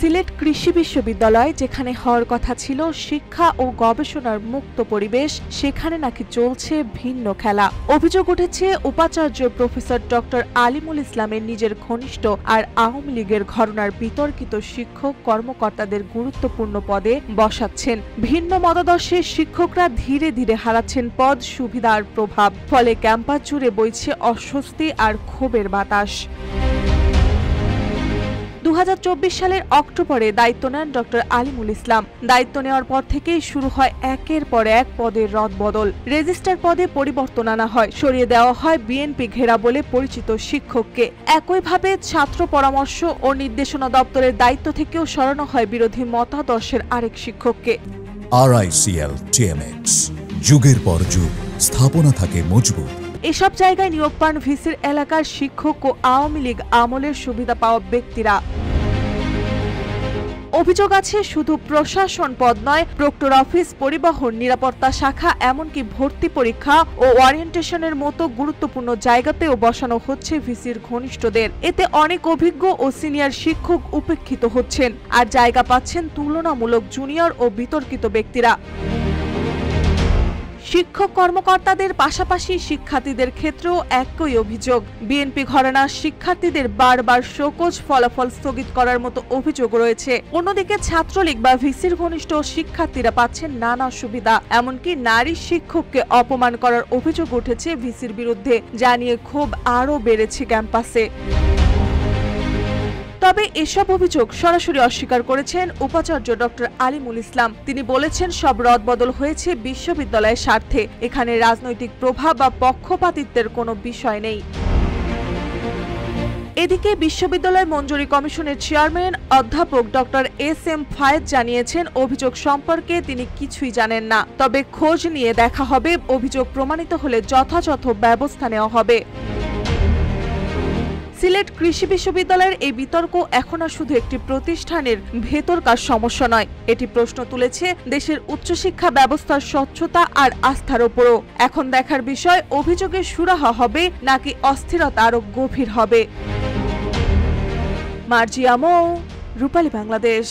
সিলেট কৃষি বিশ্ববিদ্যালয় যেখানে হওয়ার কথা ছিল শিক্ষা ও গবেষণার মুক্ত পরিবেশ, সেখানে নাকি চলছে ভিন্ন খেলা। অভিযোগ উঠেছে উপাচার্য প্রফেসর ডক্টর আলিমুল ইসলামের নিজের ঘনিষ্ঠ আর আওয়ামী লীগের ঘরানার বিতর্কিত শিক্ষক কর্মকর্তাদের গুরুত্বপূর্ণ পদে বসাচ্ছেন। ভিন্ন মতাদর্শের শিক্ষকরা ধীরে ধীরে হারাচ্ছেন পদ, সুবিধা আর প্রভাব। ফলে ক্যাম্পাস জুড়ে বইছে অস্বস্তি আর ক্ষোভের বাতাস। 2024 সালের অক্টোবরে দায়িত্ব নেন ডক্টর আলিমুল ইসলাম। দায়িত্ব নেওয়ার পর থেকেই শুরু হয় একের পর এক পদের রদবদল। রেজিস্ট্রার পদে পরিবর্তন আনা হয়, সরিয়ে দেওয়া হয় বিএনপি ঘেরা বলে পরিচিত শিক্ষককে। একইভাবে ছাত্র পরামর্শ ও নির্দেশনা দপ্তরের দায়িত্ব থেকেও সরানো হয় বিরোধী মতাদর্শের আরেক শিক্ষককে। RICL TMX, যুগের পর যুগ স্থাপনা থাকে মজবুত। এসব জায়গায় নিয়োগ পান ভিসির এলাকার শিক্ষক ও আওয়ামী লীগ আমলের সুবিধা পাওয়া ব্যক্তিরা। অভিযোগ আছে শুধু প্রশাসন পদ নয়, প্রক্টর অফিস, পরিবহন, নিরাপত্তা শাখা, এমনকি ভর্তি পরীক্ষা ও ওরিয়েন্টেশনের মতো গুরুত্বপূর্ণ জায়গাতেও বসানো হচ্ছে ভিসির ঘনিষ্ঠদের। এতে অনেক অভিজ্ঞ ও সিনিয়র শিক্ষক উপেক্ষিত হচ্ছেন, আর জায়গা পাচ্ছেন তুলনামূলক জুনিয়র ও বিতর্কিত ব্যক্তিরা। শিক্ষক কর্মকর্তাদের পাশাপাশি শিক্ষার্থীদের ক্ষেত্রেও একই অভিযোগ। বিএনপি ঘরানার শিক্ষার্থীদের বারবার শোকজ, ফলাফল স্থগিত করার মতো অভিযোগ রয়েছে। অন্যদিকে ছাত্রলীগ বা ভিসির ঘনিষ্ঠ শিক্ষার্থীরা পাচ্ছেন নানা সুবিধা, এমনকি নারী শিক্ষককে অপমান করার অভিযোগ উঠেছে ভিসির বিরুদ্ধে, যা নিয়ে ক্ষোভ আরও বেড়েছে ক্যাম্পাসে। তবে এসব অভিযোগ সরাসরি অস্বীকার করেছেন উপাচার্য ডক্টর আলিমুল ইসলাম। তিনি বলেছেন, সব রদবদল হয়েছে বিশ্ববিদ্যালয়ের স্বার্থে। এখানে রাজনৈতিক প্রভাব বা পক্ষপাতিত্বের কোনো বিষয় নেই। এদিকে বিশ্ববিদ্যালয় মঞ্জুরি কমিশনের চেয়ারম্যান অধ্যাপক ডক্টর SM ফায়েজ জানিয়েছেন, অভিযোগ সম্পর্কে তিনি কিছুই জানেন না, তবে খোঁজ নিয়ে দেখা হবে। অভিযোগ প্রমাণিত হলে যথাযথ ব্যবস্থা নেওয়া হবে। সিলেট কৃষি বিশ্ববিদ্যালয়ের এই বিতর্ক এখন আর শুধু একটি প্রতিষ্ঠানের ভেতরকার সমস্যা নয়, এটি প্রশ্ন তুলেছে দেশের উচ্চশিক্ষা ব্যবস্থার স্বচ্ছতা আর আস্থার ওপরও। এখন দেখার বিষয়, অভিযোগের সুরাহা হবে নাকি অস্থিরতা আরো গভীর হবে। মার্জিয়া মৌ, রূপালী বাংলাদেশ।